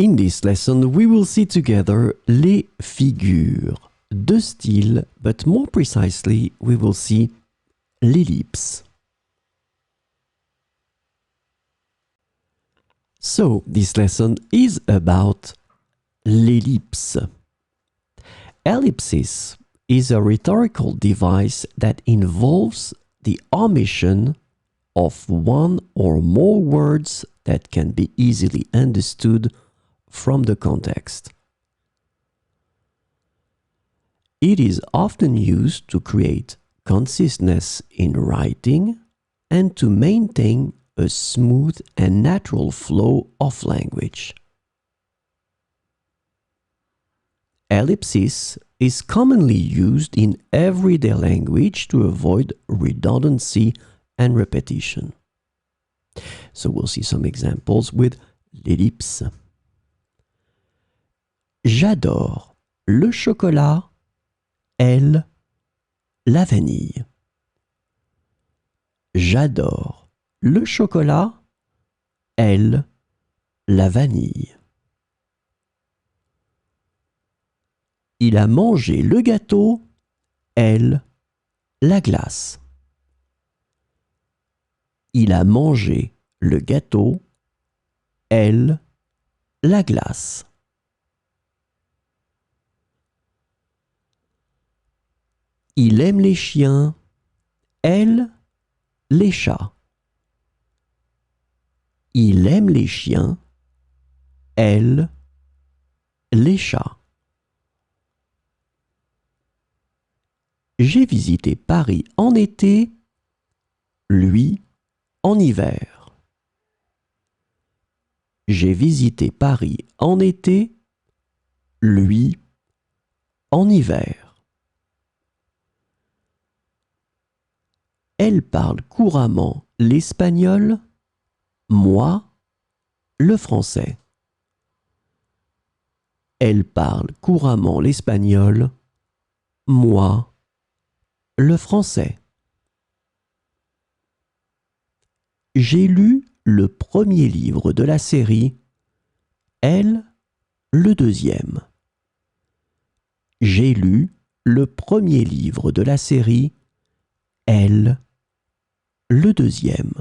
In this lesson, we will see together les figures de style, but more precisely, we will see l'ellipse. So, this lesson is about l'ellipse. Ellipsis is a rhetorical device that involves the omission of one or more words that can be easily understood from the context. It is often used to create conciseness in writing and to maintain a smooth and natural flow of language. Ellipsis is commonly used in everyday language to avoid redundancy and repetition. So we'll see some examples with l'ellipse. J'adore le chocolat, elle, la vanille. J'adore le chocolat, elle, la vanille. Il a mangé le gâteau, elle, la glace. Il a mangé le gâteau, elle, la glace. Il aime les chiens, elle, les chats. Il aime les chiens, elle, les chats. J'ai visité Paris en été, lui en hiver. J'ai visité Paris en été, lui en hiver. Elle parle couramment l'espagnol, moi le français. Elle parle couramment l'espagnol, moi le français. J'ai lu le premier livre de la série, elle le deuxième. J'ai lu le premier livre de la série, elle le deuxième.